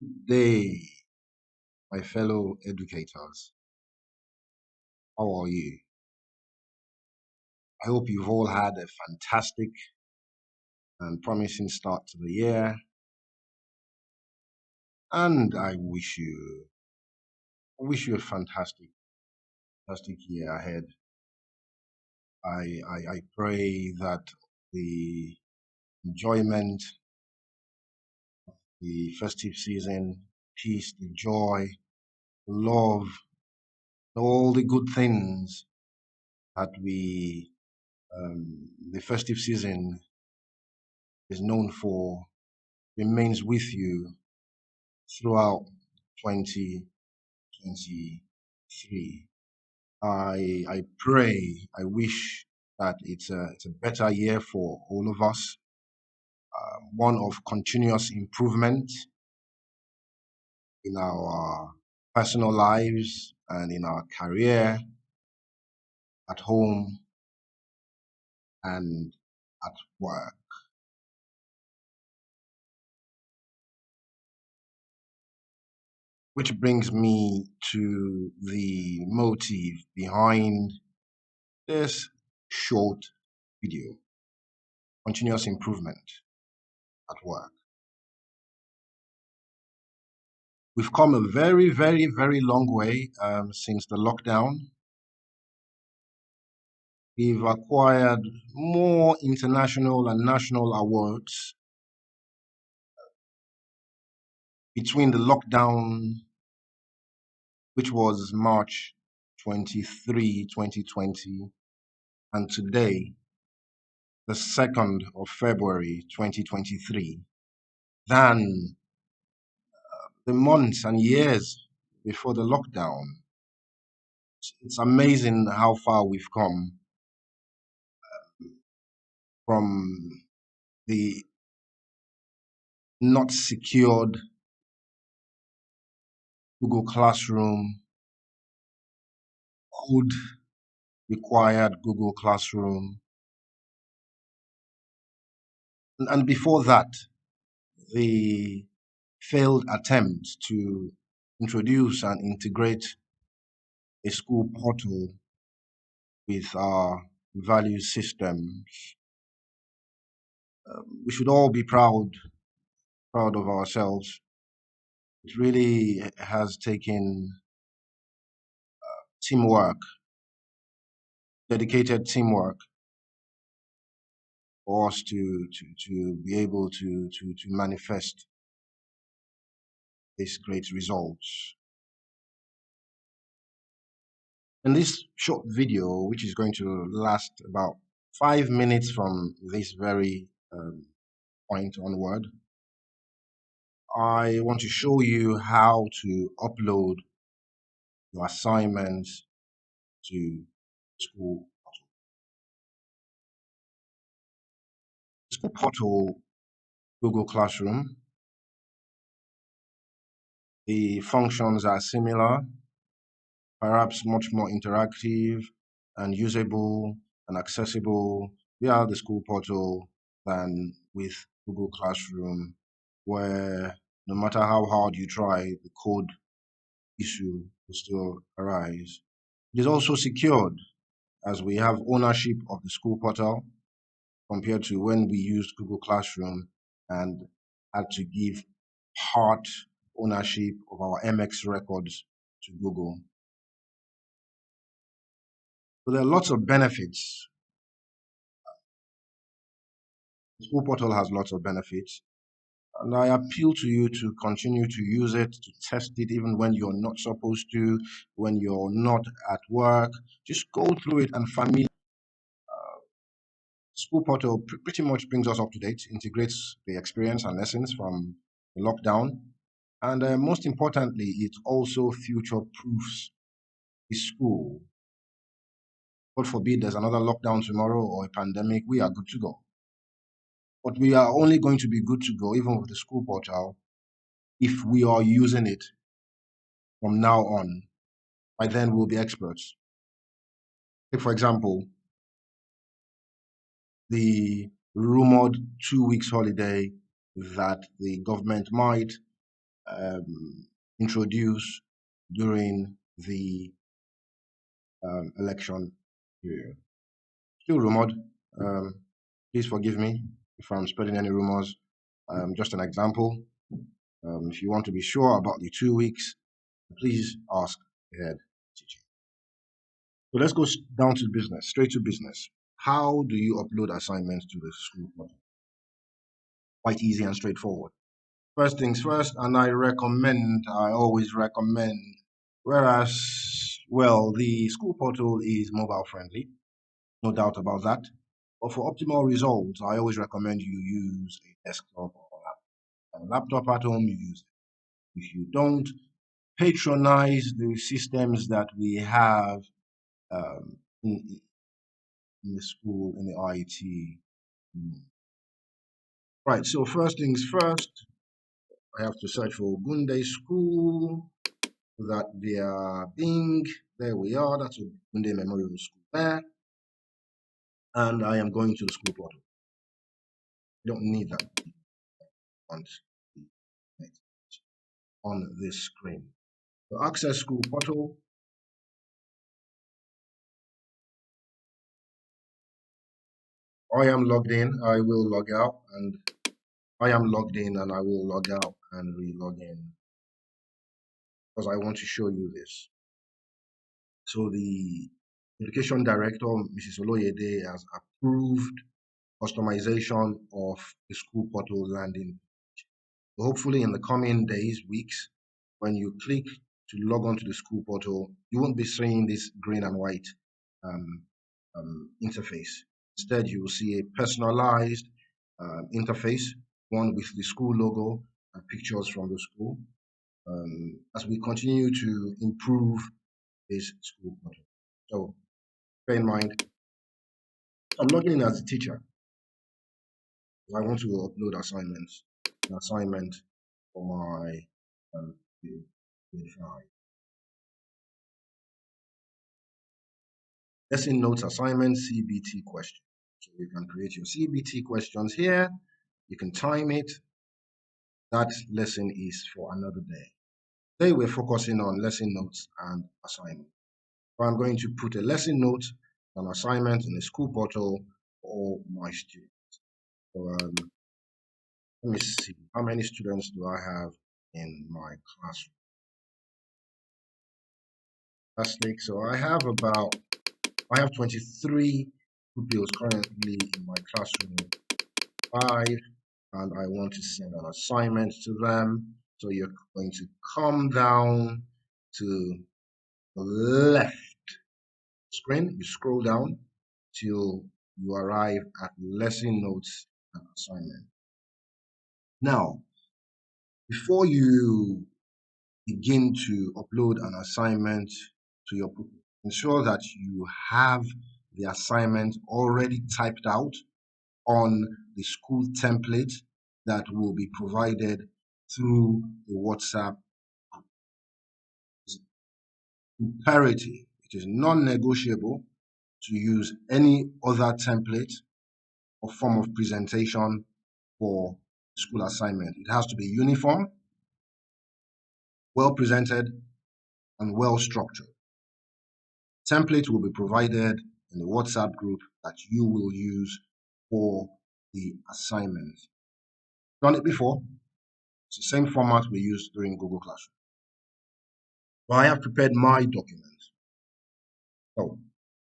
Day, my fellow educators. How are you? I hope you've all had a fantastic and promising start to the year, and I wish you a fantastic year ahead. I pray that the enjoyment, the festive season, peace, the joy, love, all the good things that the festive season is known for remains with you throughout 2023. I pray, I wish that it's a better year for all of us, one of continuous improvement in our personal lives and in our career, at home and at work. Which brings me to the motive behind this short video: continuous improvement at work. We've come a very, very, very long way since the lockdown. We've acquired more international and national awards between the lockdown, which was March 23, 2020, and today, the 2nd of February 2023, than the months and years before the lockdown. It's amazing how far we've come from the not secured Google Classroom, code required Google Classroom, and before that, the failed attempt to introduce and integrate a school portal with our value systems. We should all be proud of ourselves. It really has taken teamwork, dedicated teamwork, for us to be able to manifest these great results. In this short video, which is going to last about 5 minutes from this very point onward, I want to show you how to upload your assignments to school portal. School portal, Google Classroom. The functions are similar, perhaps much more interactive and usable and accessible via the school portal than with Google Classroom, where no matter how hard you try, the code issue will still arise. It is also secured, as we have ownership of the school portal compared to when we used Google Classroom and had to give part ownership of our MX records to Google. So there are lots of benefits. The school portal has lots of benefits, and I appeal to you to continue to use it, to test it even when you're not supposed to, when you're not at work. Just go through it and familiar. School portal pretty much brings us up to date, integrates the experience and lessons from the lockdown, and most importantly, it also future proofs the school. God forbid there's another lockdown tomorrow or a pandemic, we are good to go. But we are only going to be good to go, even with the school portal, if we are using it from now on. By then, we'll be experts. Take, for example, the rumored 2 weeks holiday that the government might introduced during the election period. Still rumored. Um, please forgive me if I'm spreading any rumors. Just an example. If you want to be sure about the 2 weeks, please ask the head teacher. So let's go down to business, straight to business. How do you upload assignments to the school portal? Quite easy and straightforward. First things first, and I always recommend, whereas, well, the school portal is mobile friendly, no doubt about that. But for optimal results, I always recommend you use a desktop or a laptop at home. You use it. If you don't, patronize the systems that we have um, in, in the school, in the IT. Right, so first things first, I have to search for Gunde School, that they are Bing. There we are, that's Gunde Memorial School there. And I am going to the school portal. You don't need that on this screen. So access school portal. I am logged in. I will log out, and I am logged in, and I will log out and re-log in because I want to show you this. So the education director, Mrs. Oloyede, has approved customization of the school portal landing. So hopefully in the coming days, weeks, when you click to log on to the school portal, you won't be seeing this green and white um, interface. Instead, you will see a personalized interface, one with the school logo and pictures from the school, as we continue to improve this school portal. So bear in mind, I'm logging in as a teacher. I want to upload assignments, an assignment for my grade 5. Lesson notes assignment CBT question. So you can create your CBT questions here. You can time it. That lesson is for another day. Today we're focusing on lesson notes and assignment. So I'm going to put a lesson note and assignment in the school portal for all my students. So let me see, how many students do I have in my classroom? Fantastic. So I have 23 pupils currently in my classroom, 5, and I want to send an assignment to them. So you're going to come down to the left screen, you scroll down till you arrive at lesson notes and assignment. Now, before you begin to upload an assignment to your pupil, ensure that you have the assignment already typed out on the school template that will be provided through the WhatsApp. It's imperative, it is non-negotiable to use any other template or form of presentation for school assignment. It has to be uniform, well presented, and well structured. Template will be provided in the WhatsApp group that you will use for the assignment. Done it before. It's the same format we used during Google Classroom. But I have prepared my document. So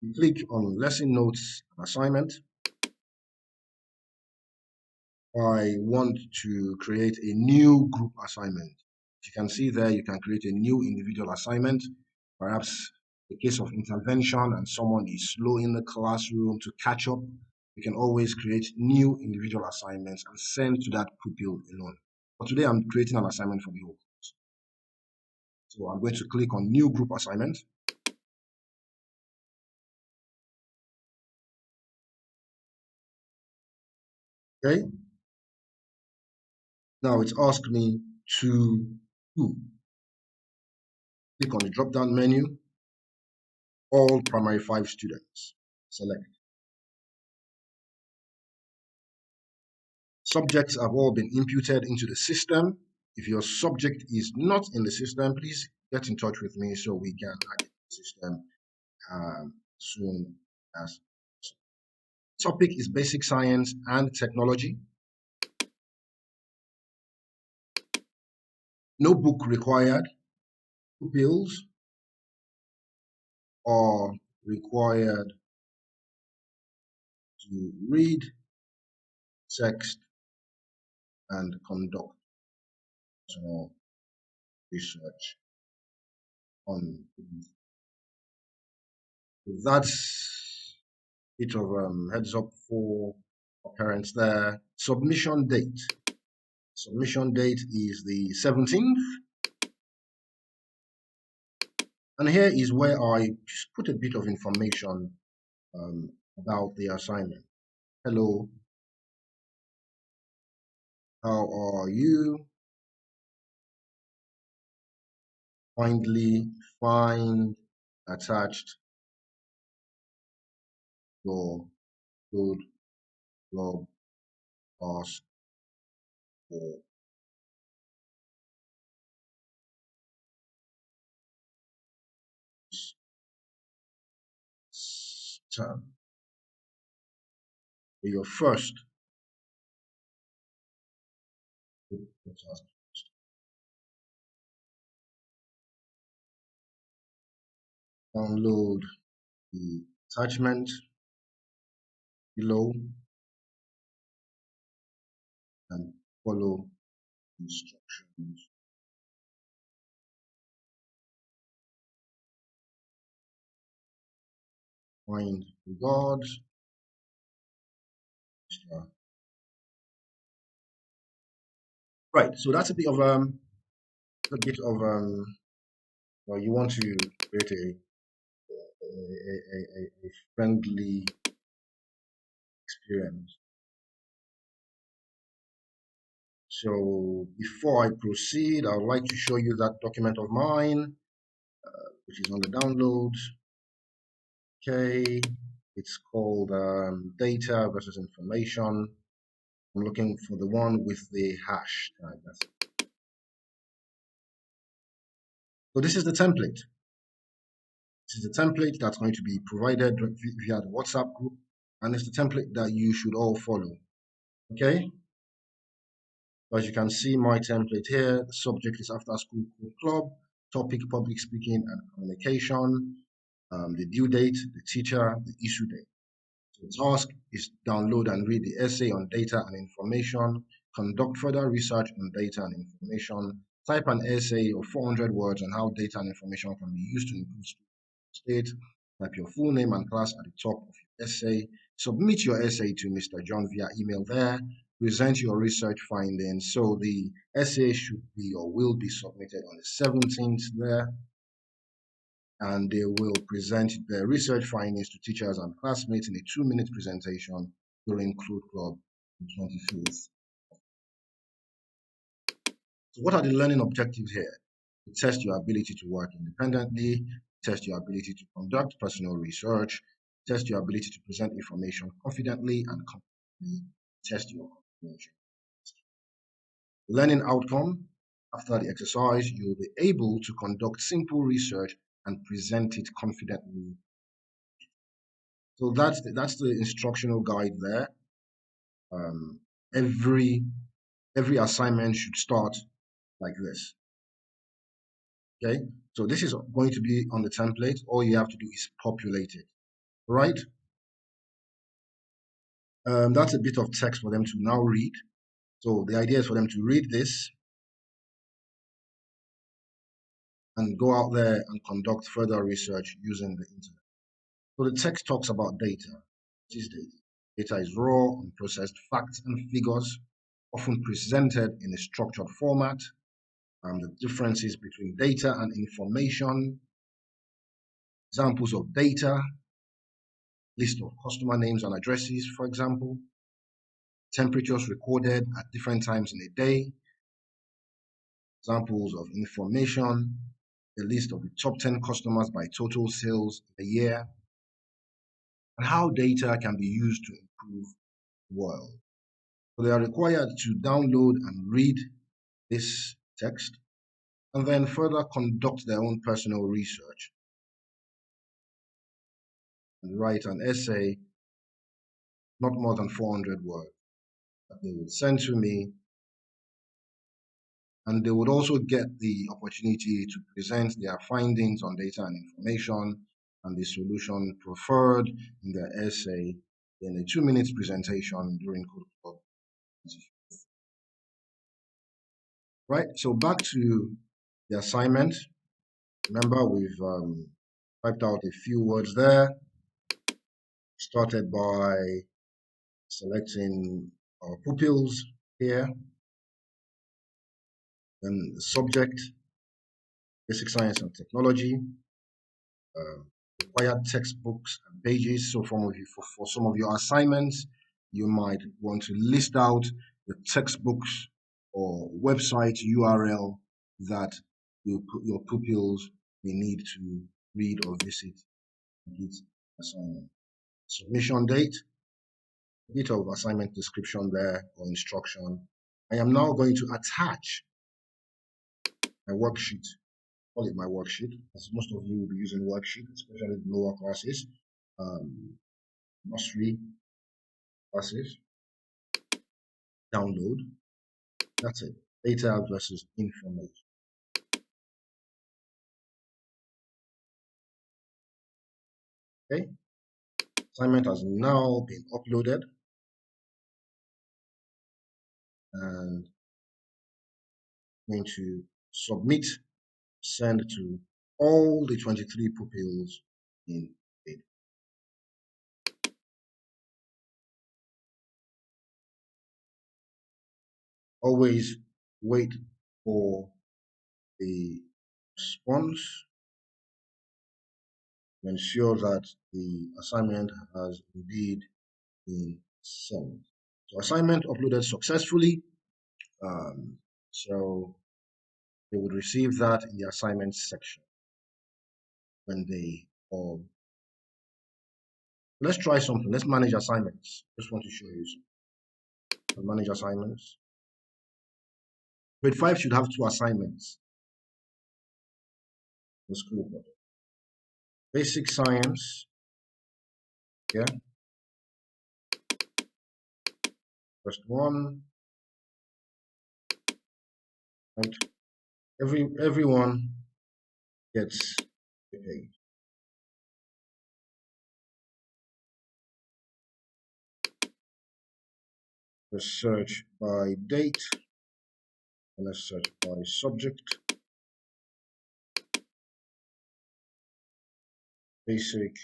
you click on lesson notes and assignment. I want to create a new group assignment. As you can see there, you can create a new individual assignment. Perhaps a case of intervention and someone is slow in the classroom to catch up. You can always create new individual assignments and send to that pupil alone. But today I'm creating an assignment for the whole class. So I'm going to click on new group assignment. Okay. Now it's asked me to who. Click on the drop-down menu, all primary 5 students. Select. Subjects have all been imputed into the system. If your subject is not in the system, please get in touch with me so we can add it to the system soon as topic is basic science and technology. No book required. Pupils are required to read, text, and conduct personal research on these. So that's bit of heads up for our parents there. Submission date. Submission date is the 17th. And here is where I just put a bit of information about the assignment. Hello, how are you? Kindly find attached your good club pass for this term. Your first download the attachment below and follow instructions. Find regards, Mr. Right, so that's a bit of well, you want to create a friendly experience. So before I proceed, I would like to show you that document of mine, which is on the downloads. Okay, it's called data versus information. I'm looking for the one with the hash tag. That's it. So this is the template. This is the template that's going to be provided via the WhatsApp group, and it's the template that you should all follow. Okay. As you can see, my template here, the subject is After School Code Club, topic public speaking and communication, the due date, the teacher, the issue date. So the task is download and read the essay on data and information, conduct further research on data and information, type an essay of 400 words on how data and information can be used to improve state, type your full name and class at the top of your essay, submit your essay to Mr. John via email there, present your research findings. So the essay should be or will be submitted on the 17th there, and they will present their research findings to teachers and classmates in a 2-minute presentation during Code Club on 24th. So what are the learning objectives here? To test your ability to work independently, test your ability to conduct personal research, test your ability to present information confidently and competently, test your comprehension. Learning outcome: after the exercise, you'll be able to conduct simple research and present it confidently. So that's the instructional guide there. Um, every assignment should start like this. Okay, so this is going to be on the template. All you have to do is populate it, right? That's a bit of text for them to now read. So the idea is for them to read this and go out there and conduct further research using the internet. So the text talks about data. What is data? Data is raw, unprocessed facts and figures, often presented in a structured format. The differences between data and information. Examples of data: list of customer names and addresses, for example, temperatures recorded at different times in a day, examples of information, a list of the top 10 customers by total sales in a year, and how data can be used to improve the world. So they are required to download and read this text, and then further conduct their own personal research and write an essay, not more than 400 words, that they will send to me, and they would also get the opportunity to present their findings on data and information and the solution preferred in their essay in a 2 minute presentation during Code Club. Right, so back to the assignment. Remember, we've typed out a few words there. Started by selecting our pupils here, then the subject, basic science and technology, required textbooks and pages. So for some of your assignments, you might want to list out the textbooks or website URL that your pupils may need to read or visit complete assignment. Submission date, a bit of assignment description there or instruction. I am now going to attach my worksheet. Call it my worksheet, as most of you will be using worksheet, especially the lower classes, nursery classes. Download. That's it. Data versus information. Okay. Assignment has now been uploaded, and I'm going to submit, send to all the 23 pupils in grade. Always wait for the response to ensure that the assignment has indeed been sent. So assignment uploaded successfully. So they would receive that in the assignments section when they let's try something. Let's manage assignments. Just want to show you something. Manage assignments. Grade 5 should have 2 assignments. The school portal. Basic science. Yeah. First one. Right. Everyone gets a page. Let's search by date. And let's search by subject. Basic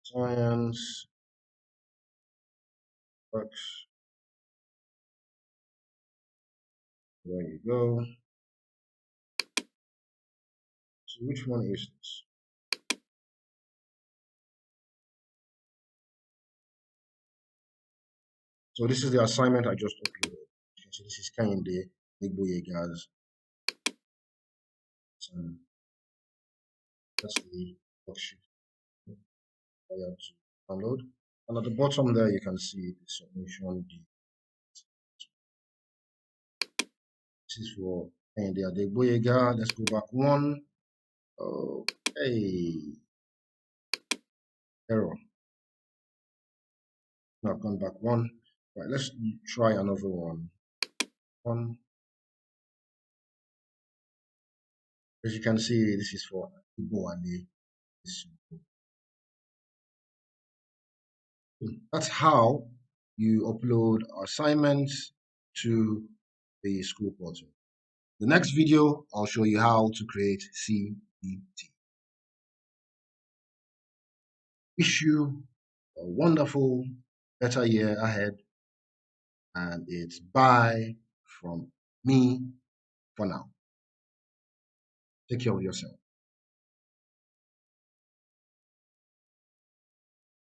science works. There you go. So which one is this? So this is the assignment I just uploaded. So this is Kehinde Egboyega's. That's the worksheet I have to download. And at the bottom there, you can see the submission date. This is for Kehinde Adegboyega. Let's go back one. Okay. Error. No, I've gone back one. Right, let's try another one. As you can see, this is for Igbo. That's how you upload assignments to the school portal. The next video, I'll show you how to create CBT. Wish you a wonderful, better year ahead, and it's bye from me for now. Take care of yourself.